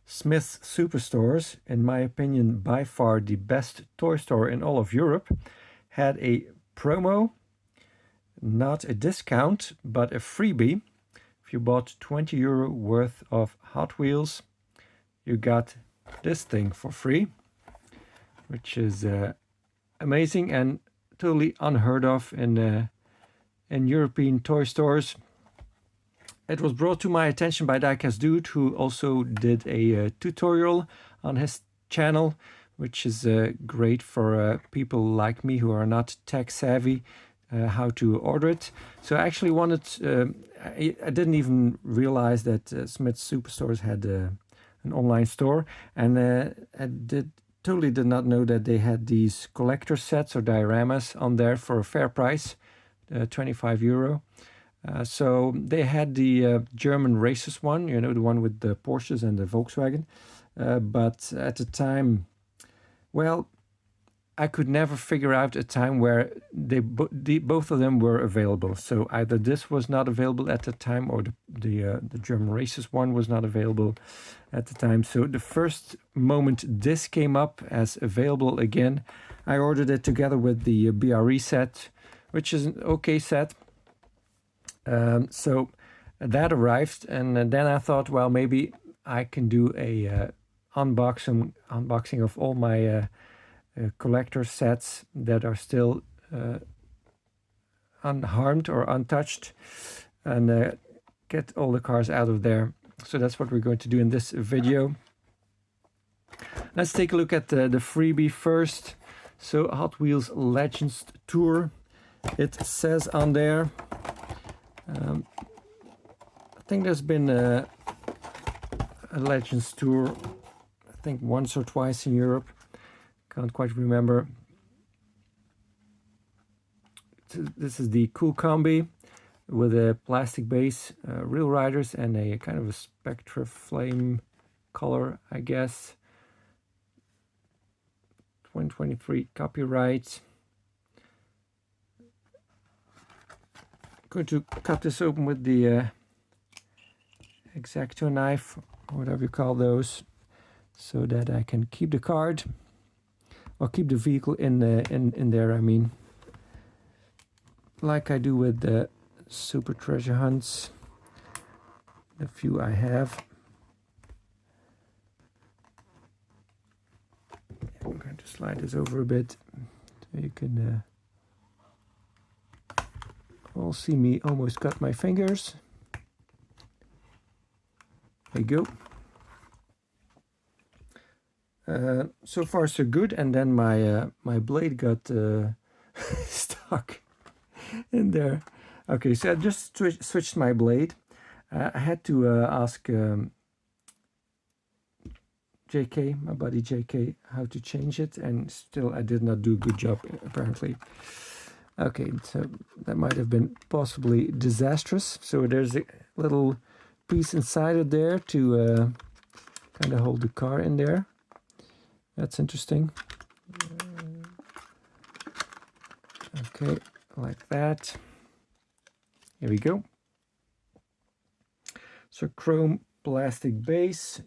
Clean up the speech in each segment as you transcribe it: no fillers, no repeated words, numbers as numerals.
Smith's Superstores, in my opinion by far the best toy store in all of Europe, had a promo, not a discount, but a freebie. If you bought €20 worth of Hot Wheels, you got this thing for free, which is amazing and totally unheard of in European toy stores. It was brought to my attention by Diecast Dude, who also did a tutorial on his channel, which is great for people like me who are not tech savvy, how to order it. So I actually wanted, I didn't even realize that Smith's Superstores had an online store, and I totally did not know that they had these collector sets or dioramas on there for a fair price, €25. So they had the German racers one, you know, the one with the Porsches and the Volkswagen. But at the time, well, I could never figure out a time where both of them were available. So either this was not available at the time, or the German racers one was not available at the time. So the first moment this came up as available again, I ordered it together with the BRE set, which is an okay set. So that arrived, and then I thought, well, maybe I can do a unboxing of all my collector sets that are still unharmed or untouched, and get all the cars out of there. So that's what we're going to do in this video. Let's take a look at the freebie first. So Hot Wheels Legends Tour. It says on there, I think there's been a Legends Tour, I think once or twice in Europe. Can't quite remember. This is the Kool Kombi with a plastic base, real riders, and a kind of a Spectra flame color, I guess. 2023 copyright. Going to cut this open with the X-Acto knife, or whatever you call those, so that I can keep the card, or keep the vehicle in there, I mean, like I do with the Super Treasure Hunts, the few I have. I'm going to slide this over a bit so you can all see me almost cut my fingers. There you go. So far so good, and then my blade got stuck in there. Okay, so I just switched my blade. I had to ask JK, my buddy JK, how to change it, and still I did not do a good job, apparently. Okay, so that might have been possibly disastrous. So there's a little piece inside of there to kind of hold the car in there. That's interesting. Okay, like that. Here we go. So chrome plastic base.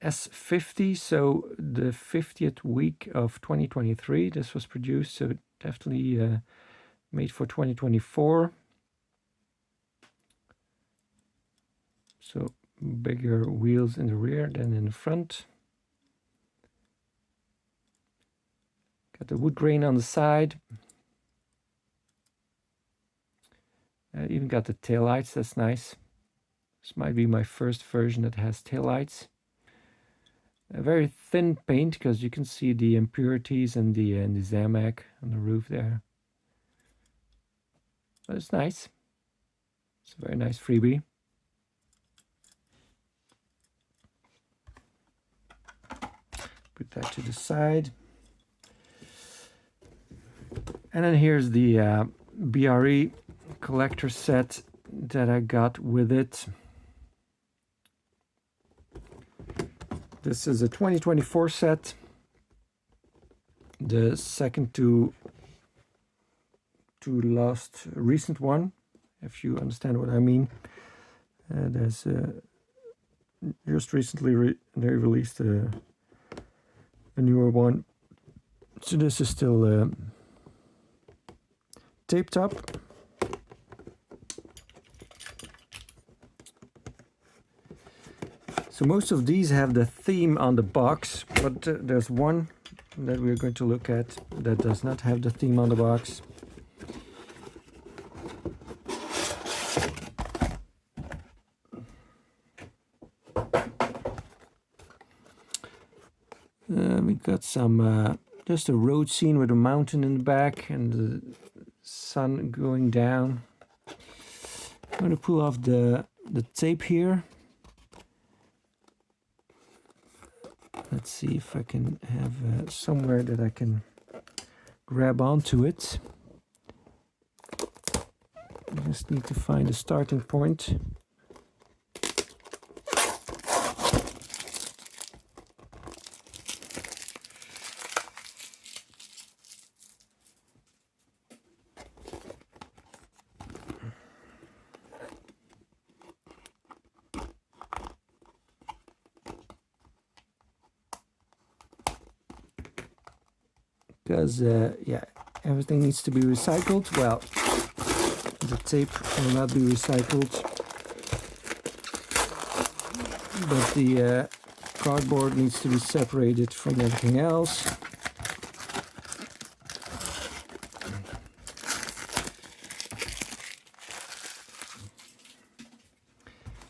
S50, so the 50th week of 2023 this was produced, so definitely made for 2024. So bigger wheels in the rear than in the front. Got the wood grain on the side. Even got the taillights, that's nice. This might be my first version that has taillights. A very thin paint, because you can see the impurities and the Zamac on the roof there. But it's nice. It's a very nice freebie. Put that to the side. And then here's the BRE collector set that I got with it. This is a 2024 set, the second to last recent one, if you understand what I mean. There's just recently they released a newer one. So this is still taped up. So most of these have the theme on the box, but there's one that we're going to look at that does not have the theme on the box. We got some just a road scene with a mountain in the back and the sun going down. I'm going to pull off the tape here. Let's see if I can have somewhere that I can grab onto it. I just need to find a starting point. Because yeah, everything needs to be recycled. Well, the tape will not be recycled, but the cardboard needs to be separated from everything else.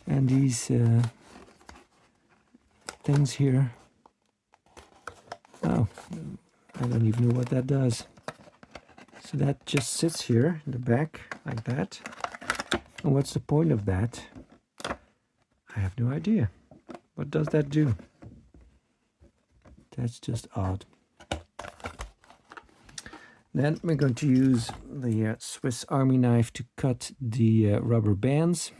And these things here, oh, I don't even know what that does. So that just sits here in the back like that. And what's the point of that? I have no idea. What does that do? That's just odd. Then we're going to use the Swiss Army knife to cut the rubber bands.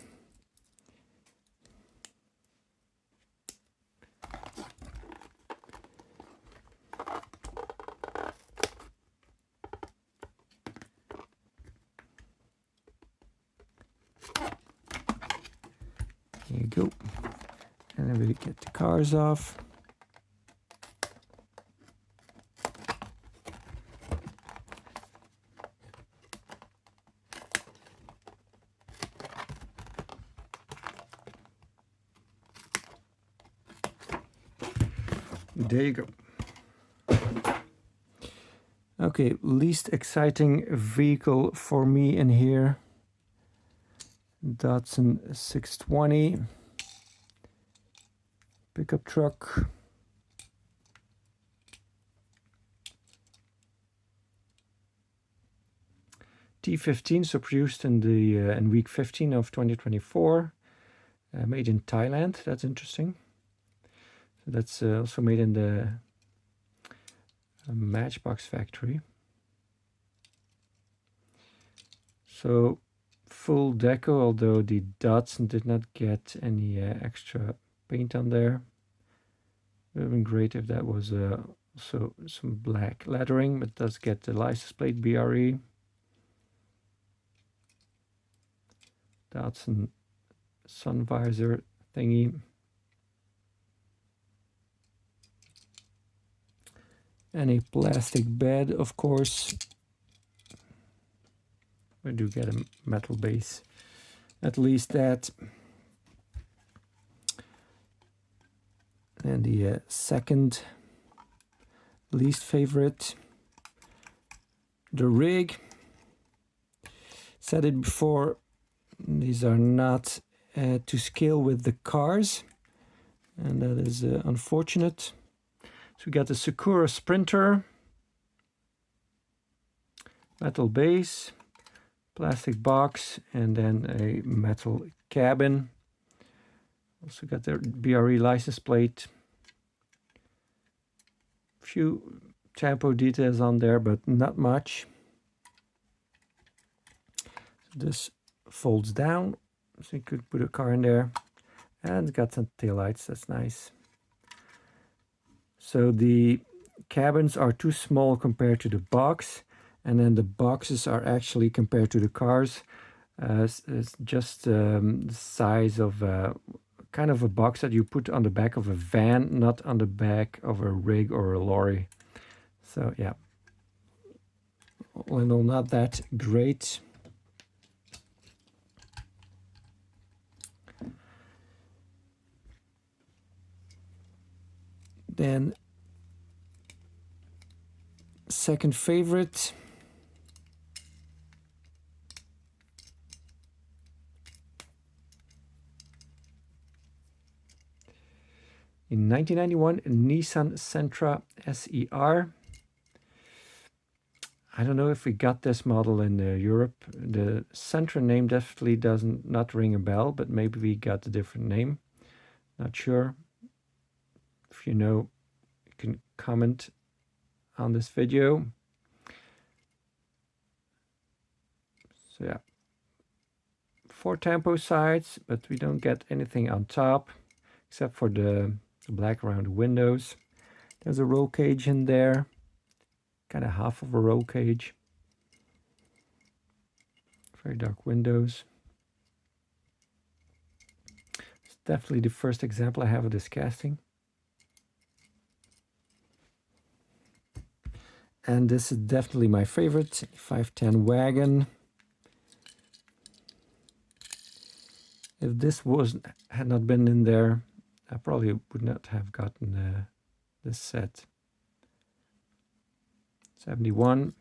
There you go. And then we get the cars off. There you go. Okay, least exciting vehicle for me in here. Datsun 620 pickup truck. T15, so produced in the in week 15 of 2024. Made in Thailand. That's interesting. So that's also made in the Matchbox factory. So full deco, although the Datsun did not get any extra paint on there. It would have been great if that was also some black lettering, but it does get the license plate BRE. Datsun sun visor thingy. And a plastic bed, of course. We do get a metal base, at least that. And the second least favorite, the rig. Said it before, these are not to scale with the cars, and that is unfortunate. So we got the Sakura Sprinter, metal base, plastic box, and then a metal cabin. Also got their BRE license plate. Few tempo details on there, but not much. So this folds down, so you could put a car in there. And it's got some taillights, that's nice. So the cabins are too small compared to the box, and then the boxes are actually compared to the cars. It's just the size of kind of a box that you put on the back of a van, not on the back of a rig or a lorry. So yeah, all in all, not that great. Then second favorite, in 1991, a Nissan Sentra SER. I don't know if we got this model in Europe. The Sentra name definitely doesn't not ring a bell, but maybe we got a different name. Not sure. If you know, you can comment on this video. So yeah, 4 tempo sides, but we don't get anything on top except for the black around the windows. There's a roll cage in there, kind of half of a roll cage. Very dark windows. It's definitely the first example I have of this casting. And this is definitely my favorite, 510 wagon. If this had not been in there, I probably would not have gotten this set. 71.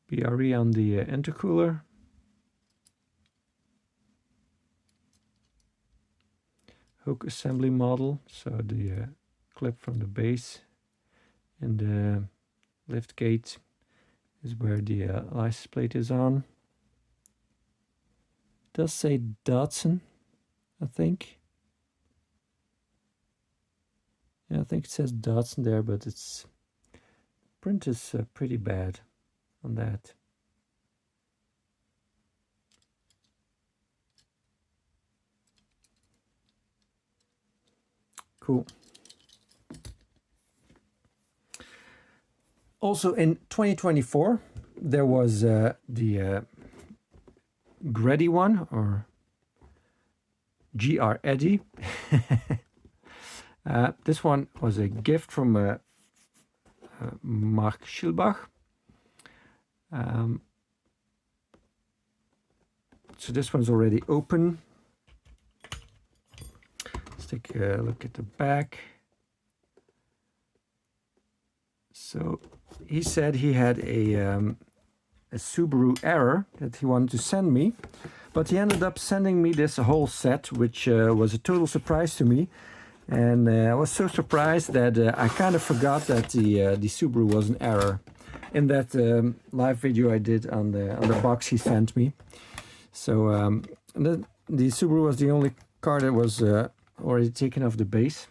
BRE on the intercooler. Hook assembly model, so the clip from the base and the lift gate is where the license plate is on. It does say Datsun, I think. Yeah, I think it says Datsun there, but its print is pretty bad on that. Cool. Also in 2024, there was the Greddy one, or GR Eddy. This one was a gift from Mark Schilbach. So this one's already open. Let's take a look at the back. So he said he had a Subaru error that he wanted to send me, but he ended up sending me this whole set, which was a total surprise to me. And I was so surprised that I kind of forgot that the Subaru was an error in that live video I did on the box he sent me. So the Subaru was the only car that was already taken off the base.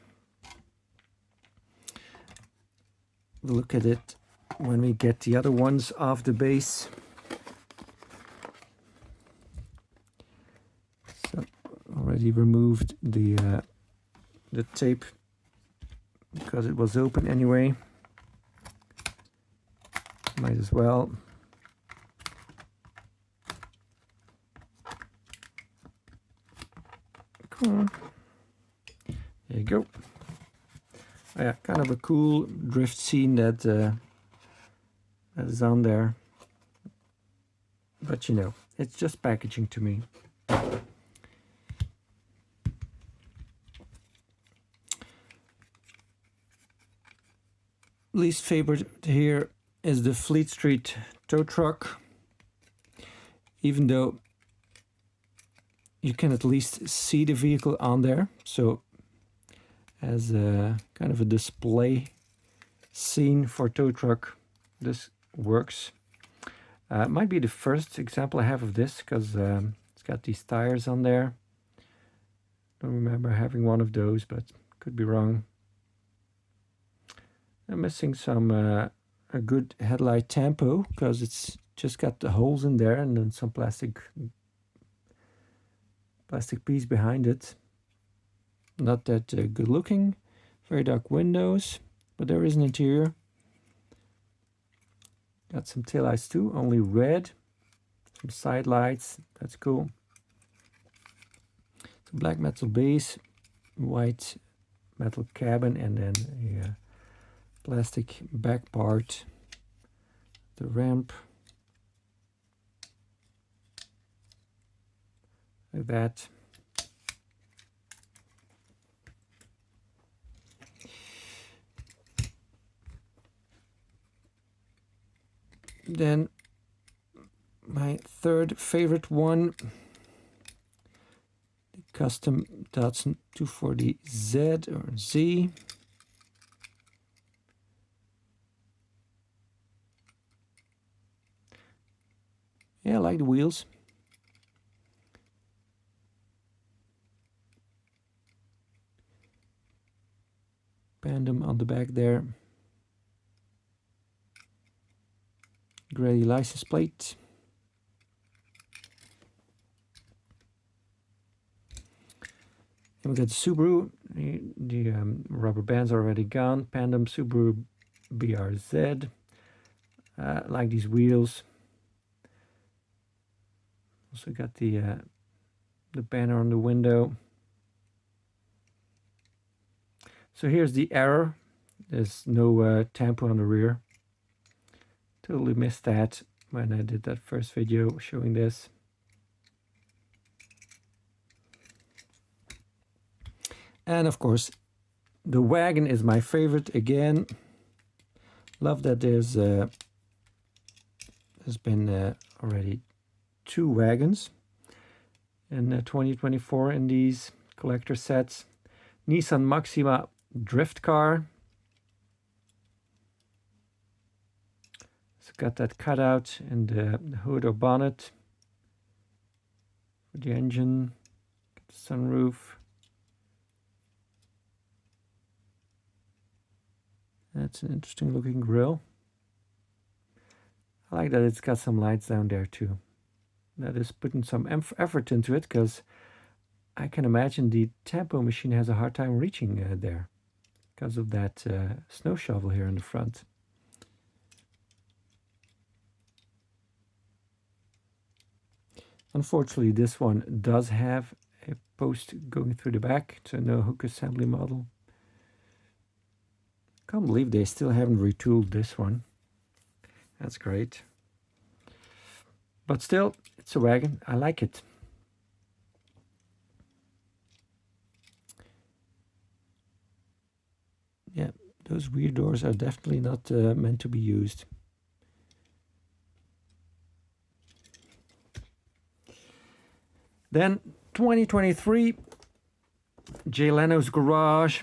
We'll look at it when we get the other ones off the base. So already removed the tape because it was open anyway. Might as well. Come on. There you go. Oh yeah, kind of a cool drift scene that that is on there. But you know, it's just packaging to me. Least favorite here is the Fleet Street tow truck. Even though you can at least see the vehicle on there, so as a kind of a display scene for tow truck, this works. It might be the first example I have of this because it's got these tires on there. Don't remember having one of those, but could be wrong. I'm missing some a good headlight tempo because it's just got the holes in there and then some plastic piece behind it. Not that good looking. Very dark windows, but there is an interior. Got some taillights too, only red. Some side lights, that's cool. The black metal base, white metal cabin, and then a plastic back part. The ramp. Like that. Then my third favorite one, the custom Datsun 240Z or Z. Yeah, I like the wheels. Pandem on the back there. Gray license plate. Then we got the Subaru. The rubber bands are already gone. Pandem Subaru BRZ. Like these wheels. Also got the banner on the window. So here's the error. There's no tampo on the rear. Totally missed that when I did that first video showing this. And of course, the wagon is my favorite again. Love that there's been already 2 wagons in 2024 in these collector sets. Nissan Maxima drift car. It's got that cutout in the hood or bonnet for the engine. Got the sunroof. That's an interesting looking grille. I like that it's got some lights down there too. That is putting some effort into it, because I can imagine the tempo machine has a hard time reaching there because of that snow shovel here in the front. Unfortunately, this one does have a post going through the back, so no hook assembly model. Can't believe they still haven't retooled this one. That's great. But still, it's a wagon. I like it. Yeah, those rear doors are definitely not meant to be used. Then 2023, Janos Garage.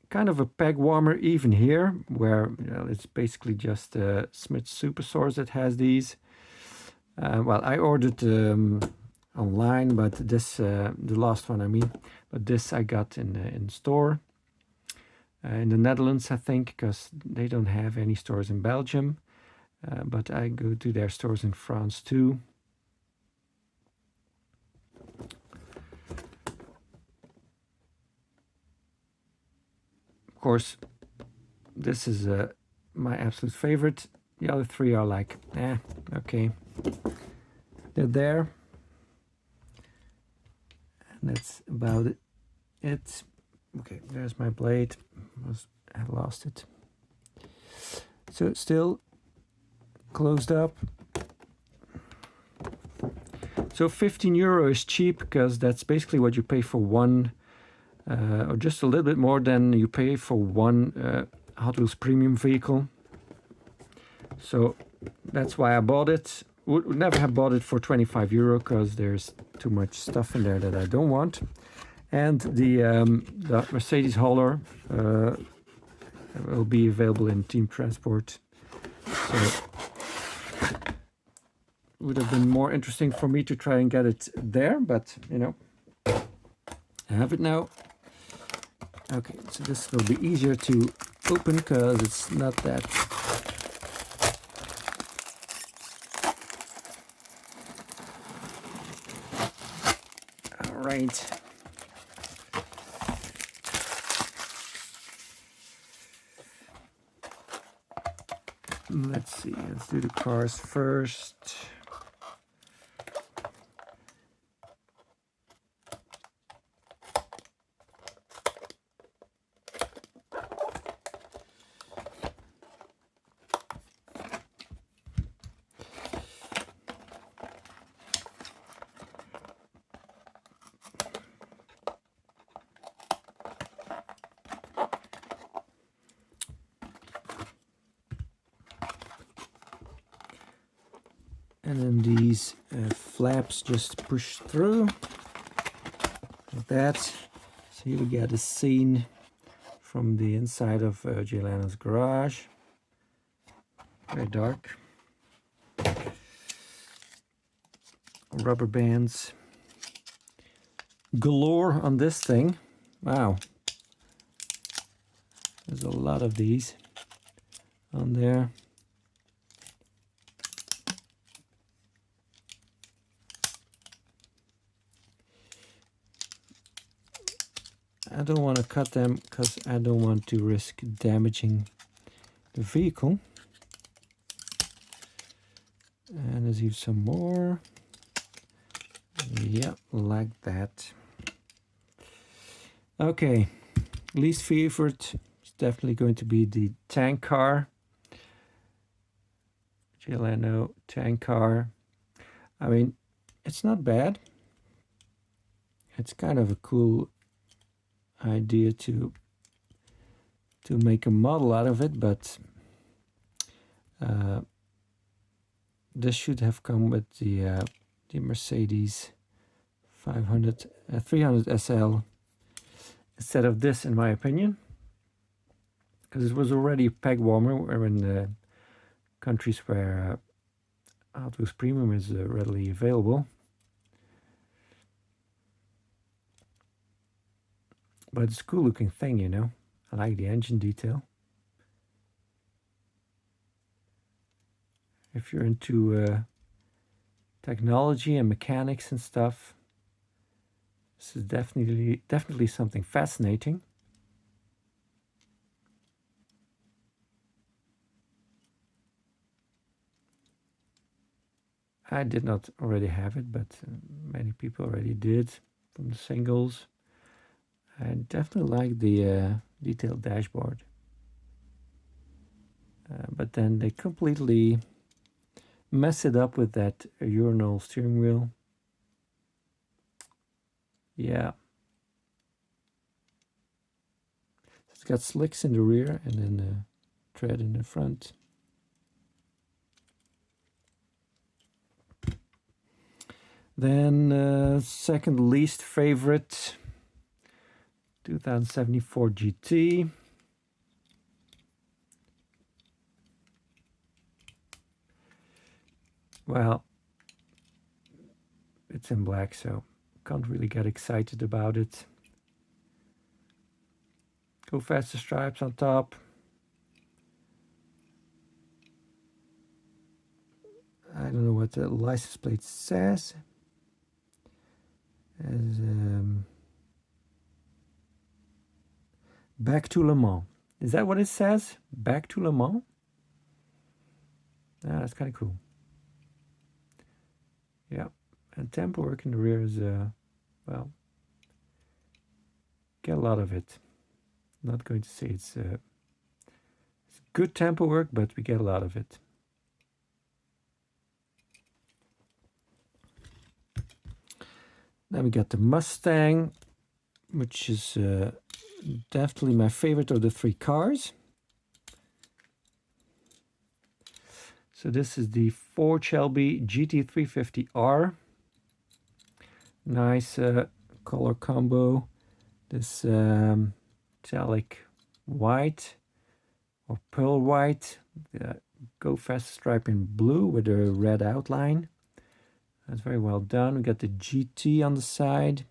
Kind of a peg warmer even here, where it's basically just Smith Superstores that has these. Well, I ordered online, but this, the last one I mean, but this I got in store. In the Netherlands, I think, because they don't have any stores in Belgium. But I go to their stores in France too. Of course, this is my absolute favorite. The other 3 are like, okay. They're there. And that's about it. Okay, there's my blade. I lost it. So it's still closed up. So €15 is cheap, because that's basically what you pay for one, or just a little bit more than you pay for one Hot Wheels premium vehicle. So that's why I bought it. Would never have bought it for €25, because there's too much stuff in there that I don't want. And the Mercedes hauler will be available in Team Transport. So it would have been more interesting for me to try and get it there, but you know, I have it now. Okay, so this will be easier to open because it's not that. All right. Let's see, let's do the cars first. And then these flaps just push through like that. So here we get a scene from the inside of Janos Garage. Very dark. Rubber bands galore on this thing. Wow. There's a lot of these on there. I don't want to cut them because I don't want to risk damaging the vehicle. And there's even some more. Yeah, like that. Okay, least favorite is definitely going to be the tank car. Gelano tank car. I mean, it's not bad. It's kind of a cool idea to make a model out of it, but this should have come with the Mercedes 300 SL instead of this, in my opinion, because it was already a peg warmer. We're in the countries where Hot Wheels Premium is readily available. But it's a cool looking thing, you know. I like the engine detail. If you're into technology and mechanics and stuff, this is definitely something fascinating. I did not already have it, but many people already did from the singles. I definitely like the detailed dashboard. But then they completely mess it up with that urinal steering wheel. Yeah. It's got slicks in the rear and then a tread in the front. Then second least favorite, 2074 GT. Well, it's in black, so can't really get excited about it. Go faster stripes on top. I don't know what the license plate says. As back to Le Mans. Is that what it says? Back to Le Mans? Ah, that's kind of cool. Yeah, and tempo work in the rear is, well, get a lot of it. Not going to say it's good tempo work, but we get a lot of it. Then we got the Mustang, which is definitely my favorite of the three cars. So this is the Ford Shelby GT350R. Nice color combo. This metallic white or pearl white. Go fast stripe in blue with a red outline. That's very well done. We got the GT on the side.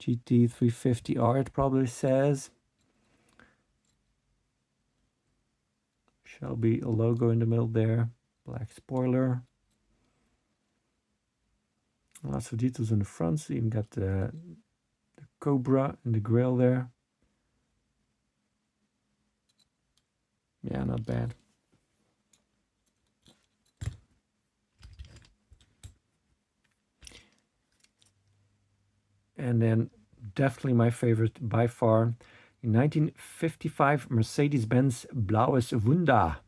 GT350R it probably says. Shelby logo in the middle there. Black spoiler. Lots of details in the front. So you even got the Cobra in the grille there. Yeah, not bad. And then definitely my favorite by far, in 1955 Mercedes-Benz Blaues Wunder.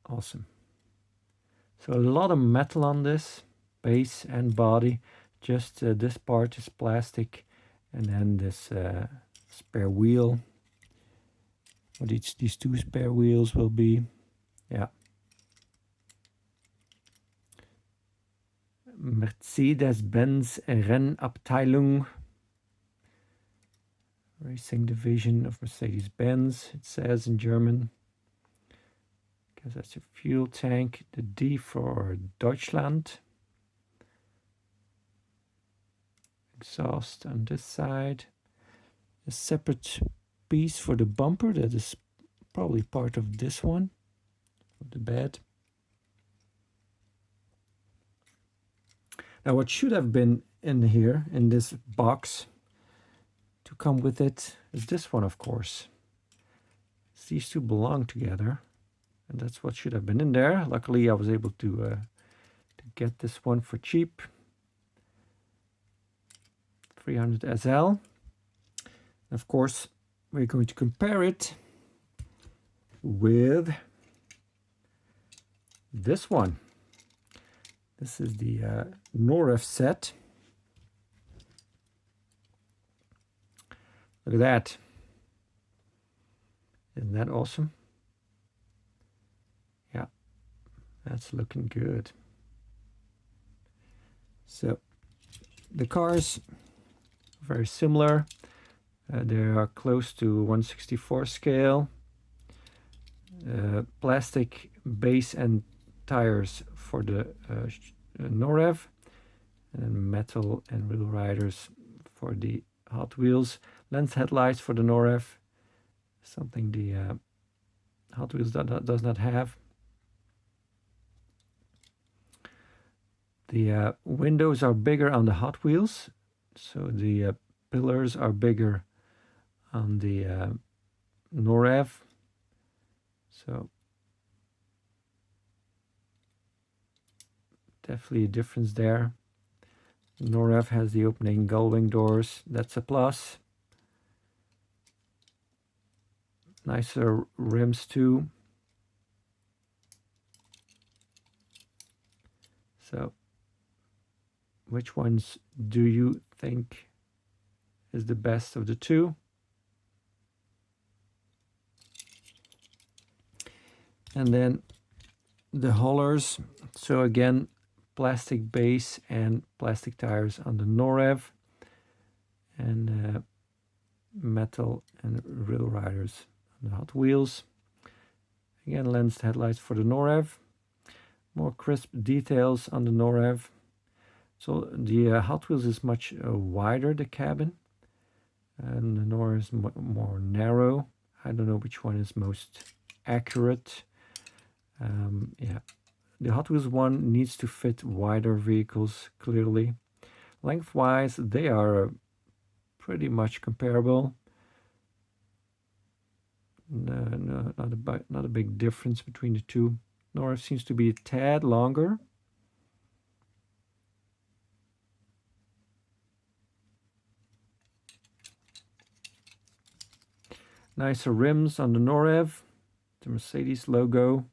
Awesome. So a lot of metal on this, base and body. Just this part is plastic, and then this spare wheel. What these two spare wheels will be. Yeah. Mercedes-Benz Rennabteilung. Racing division of Mercedes-Benz, it says in German. Guess that's a fuel tank. The D for Deutschland. Exhaust on this side. A separate piece for the bumper that is probably part of this one, of the bed. Now what should have been in here, in this box, to come with it is this one, of course. These two belong together, and that's what should have been in there. Luckily I was able to get this one for cheap. 300 SL. Of course, we're going to compare it with this one. This is the Norv set. Look at that. Isn't that awesome? Yeah, that's looking good. So the cars are very similar. They are close to 1/64 scale. Plastic base and tires for the Norv, and metal and wheel riders for the Hot Wheels. Lens headlights for the Norv, something the Hot Wheels does not have. The windows are bigger on the Hot Wheels, so the pillars are bigger on the Norv. So definitely a difference there. Norv has the opening gullwing doors. That's a plus. Nicer rims too. So which ones do you think is the best of the two? And then the haulers. So again, plastic base and plastic tires on the Norv, and metal and wheel riders on the Hot Wheels. Again, lensed headlights for the Norv. More crisp details on the Norv. So the Hot Wheels is much wider, the cabin, and the Norv is more narrow. I don't know which one is most accurate. Yeah, the Hot Wheels one needs to fit wider vehicles, clearly. Lengthwise, they are pretty much comparable. No, not a big difference between the two. Norv seems to be a tad longer. Nicer rims on the Norv, the Mercedes logo.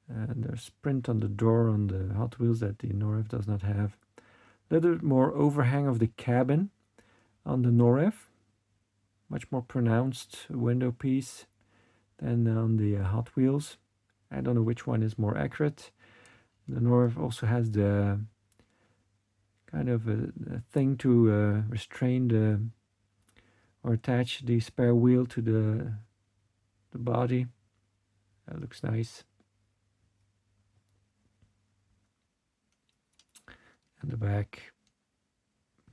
And there's print on the door on the Hot Wheels that the Norv does not have. A little bit more overhang of the cabin on the Norv. Much more pronounced window piece than on the Hot Wheels. I don't know which one is more accurate. The Norv also has the kind of a thing to restrain the or attach the spare wheel to the body. That looks nice. And the back,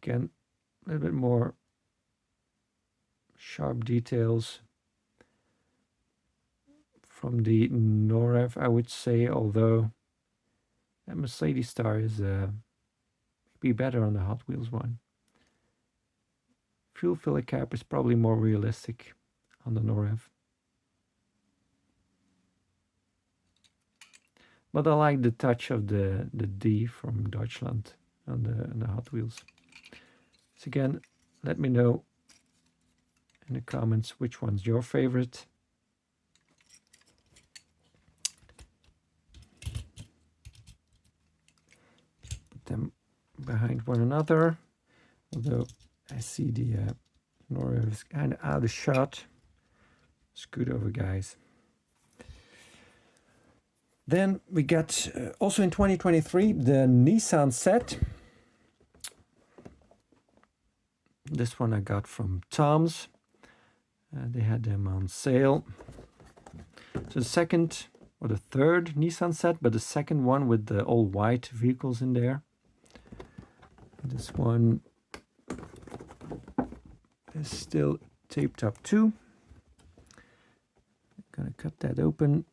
again, a little bit more sharp details from the Norv, I would say, although that Mercedes star is maybe better on the Hot Wheels one. Fuel filler cap is probably more realistic on the Norv. But I like the touch of the D from Deutschland on the Hot Wheels. So again, let me know in the comments which one's your favorite. Put them behind one another, although I see the Norv is kind of out of shot. Scoot over, guys. Then we got, also in 2023, the Nissan set. This one I got from Tom's. They had them on sale. So the second, or the third Nissan set, but the second one with the all white vehicles in there. This one is still taped up too. Gonna cut that open.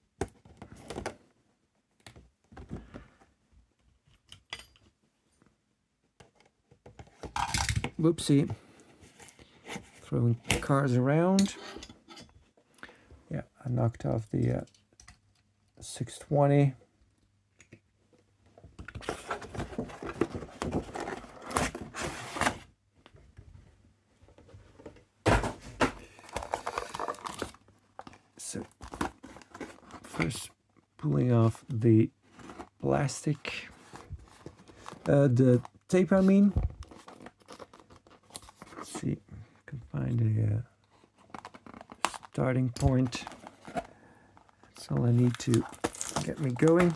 Whoopsie. Throwing cars around. Yeah, I knocked off the 620. So first pulling off the plastic, the tape I mean. Let's see, can find a starting point. That's all I need to get me going.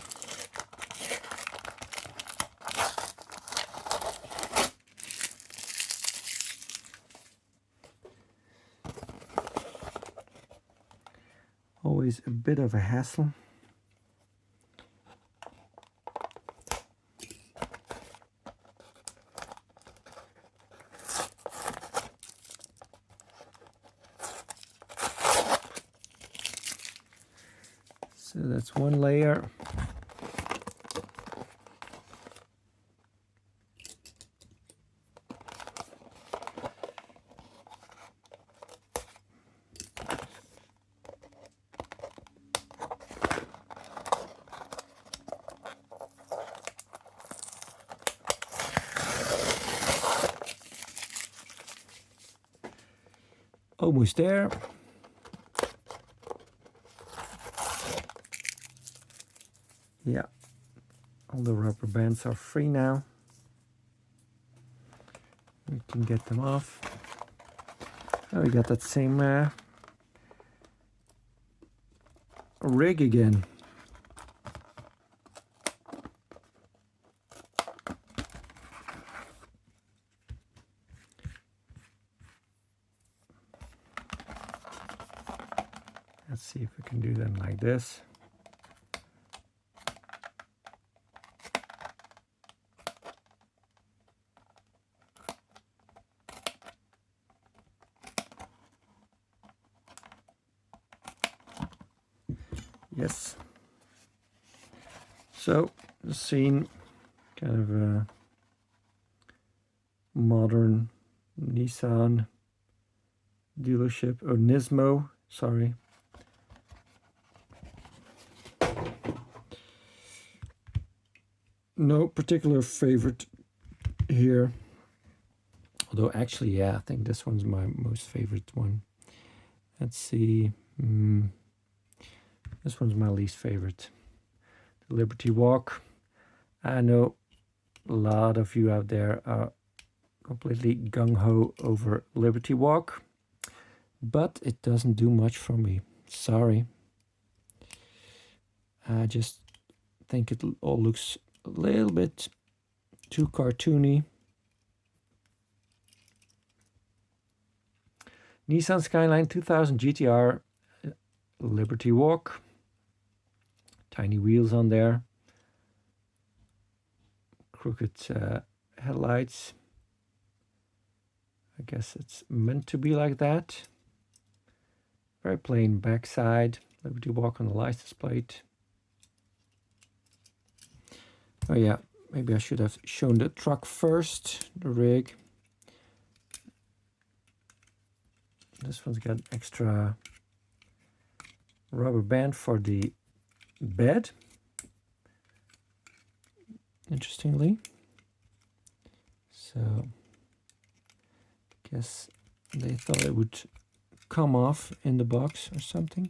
Always a bit of a hassle. So that's one layer. Almost there. Yeah, all the rubber bands are free now. We can get them off. Oh, we got that same rig again. Let's see if we can do them like this. Yes. So the scene, kind of a modern Nissan dealership, or Nismo, sorry. No particular favorite here. Although actually, yeah, I think this one's my most favorite one. Let's see. This one's my least favorite. The Liberty Walk. I know a lot of you out there are completely gung-ho over Liberty Walk, but it doesn't do much for me. Sorry. I just think it all looks a little bit too cartoony. Nissan Skyline 2000 GTR Liberty Walk. Tiny wheels on there. Crooked headlights. I guess it's meant to be like that. Very plain backside. Liberty Walk on the license plate. Oh yeah, maybe I should have shown the truck first, the rig. This one's got extra rubber band for the bed, interestingly. So, guess they thought it would come off in the box or something.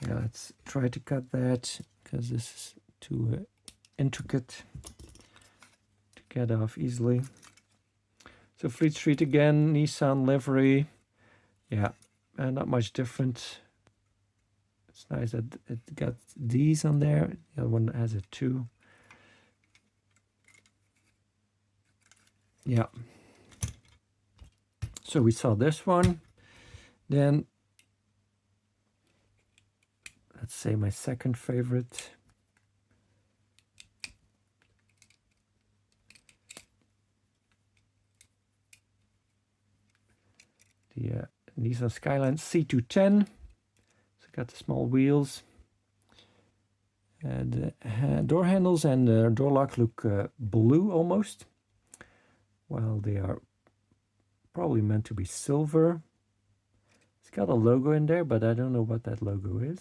Yeah, let's try to cut that, because this is too intricate to get off easily. So Fleet Street again, Nissan livery. Yeah, not much different. It's nice that it got these on there. The other one has it too. Yeah. So we saw this one. Then, let's say my second favorite. The Nissan Skyline C210. So got the small wheels. The door handles and the door lock look blue almost. Well, they are probably meant to be silver. It's got a logo in there, but I don't know what that logo is.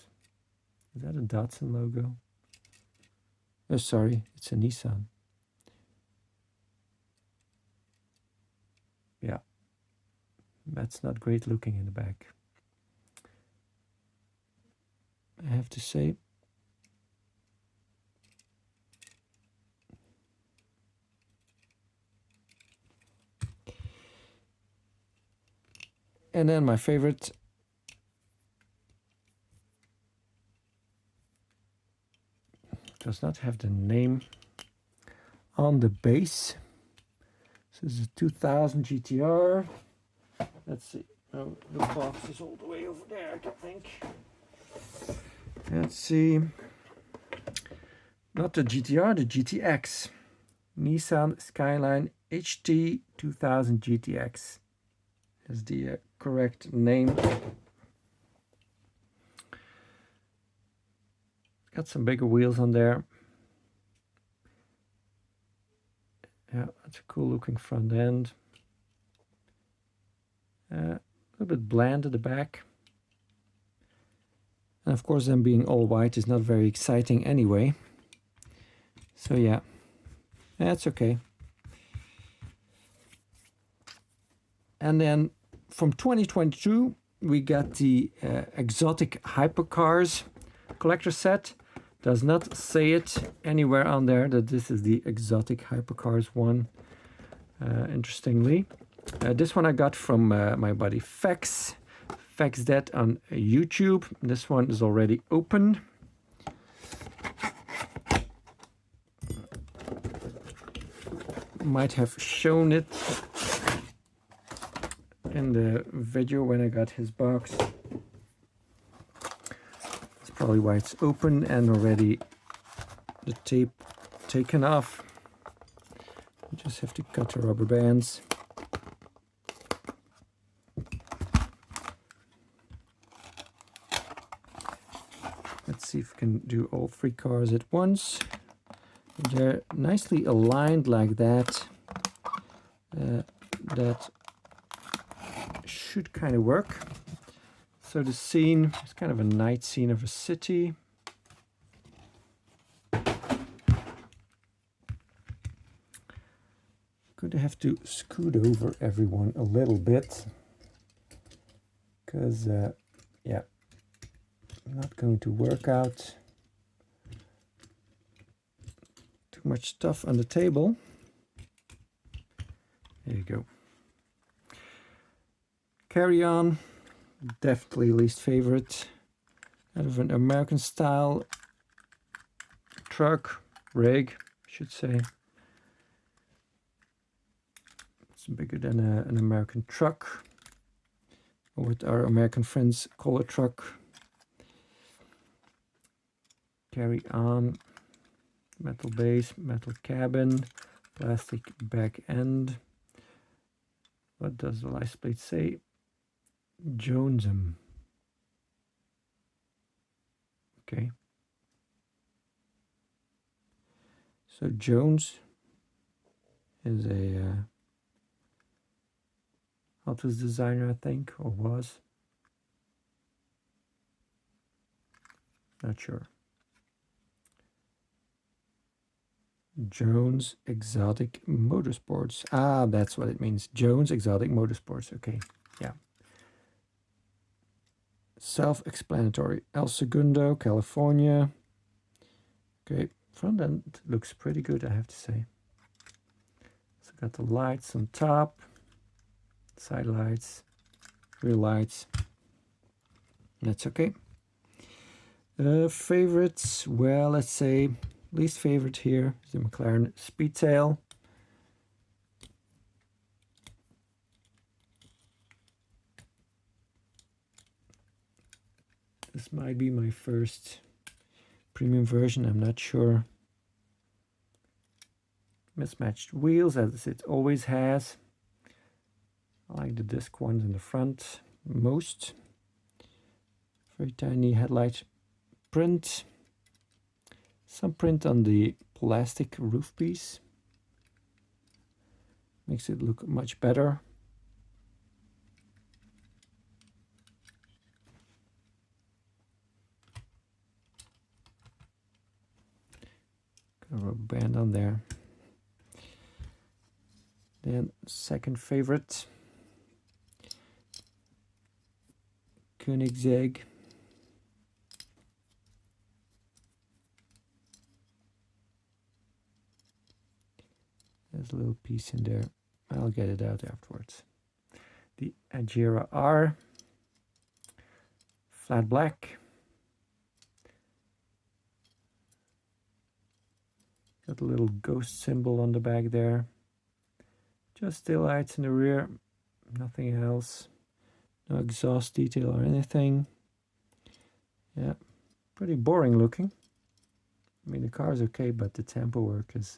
Is that a Datsun logo? Oh, sorry, it's a Nissan. Yeah, that's not great looking in the back, I have to say. And then my favorite, does not have the name on the base. This is a 2000 GTR. Let's see. Oh, the box is all the way over there, I think. Let's see. Not the GTR, the GTX. Nissan Skyline HT 2000 GTX is the correct name. Got some bigger wheels on there. Yeah, that's a cool looking front end. A little bit bland at the back. And of course, them being all white is not very exciting anyway. So yeah, that's okay. And then from 2022, we got the exotic hypercars collector set. Does not say it anywhere on there that this is the exotic hypercars one, interestingly. This one I got from my buddy Fex that on YouTube. This one is already open. Might have shown it in the video when I got his box. That's probably why it's open and already the tape taken off. You just have to cut the rubber bands. Let's see if we can do all three cars at once. They're nicely aligned like that. That should kind of work. So the scene is kind of a night scene of a city. Could have to scoot over everyone a little bit, because yeah, not going to work out. Too much stuff on the table. There you go. Carry On, definitely least favorite. Out of an American style truck, rig, I should say. It's bigger than an American truck. Or what our American friends call a truck. Carry On, metal base, metal cabin, plastic back end. What does the license plate say? Jonesum. Okay. So Jones is a Hot Wheels designer, I think, or was. Not sure. Jones Exotic Motorsports. Ah, that's what it means. Jones Exotic Motorsports. Okay, yeah. Self-explanatory. El Segundo, California. Okay, front end looks pretty good, I have to say. So got the lights on top, side lights, rear lights. That's okay. Favorites, well, let's say least favorite here is the McLaren Speedtail. This might be my first premium version, I'm not sure. Mismatched wheels, as it always has. I like the disc ones in the front most. Very tiny headlight print. Some print on the plastic roof piece. Makes it look much better. Got a rubber band on there. Then second favorite, Koenigsegg. There's a little piece in there. I'll get it out afterwards. The Agera R, flat black. Got a little ghost symbol on the back there. Just tail lights in the rear, nothing else. No exhaust detail or anything. Yeah, pretty boring looking. I mean, the car is okay, but the tempo work is,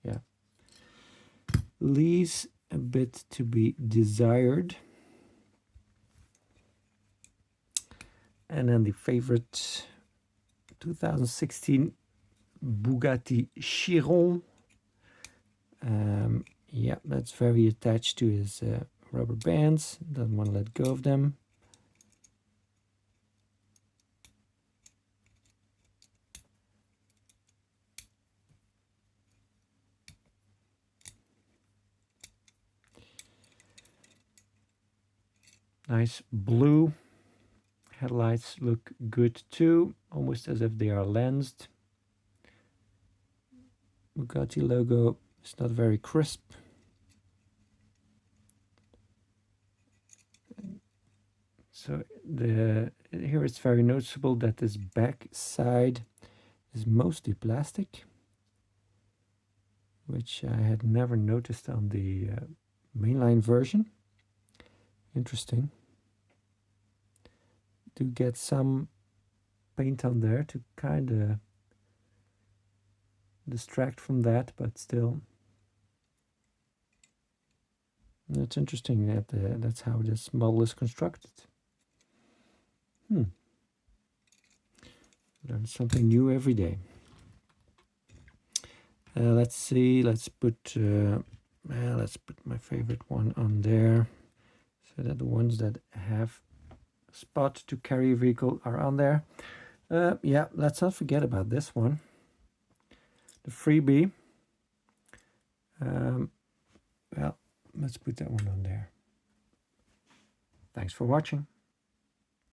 yeah, leaves a bit to be desired. And then the favorite 2016 Bugatti Chiron. Yeah, that's very attached to his rubber bands. Doesn't want to let go of them. Nice blue. Headlights look good too, almost as if they are lensed. Bugatti logo is not very crisp. So here it's very noticeable that this back side is mostly plastic, which I had never noticed on the mainline version. Interesting. Do get some paint on there to kind of distract from that, but still. It's interesting that that's how this model is constructed. Learn something new every day. Let's see. Let's put my favorite one on there, so that the ones that have a spot to carry a vehicle are on there. Yeah, let's not forget about this one, the freebie. Well, let's put that one on there. Thanks for watching.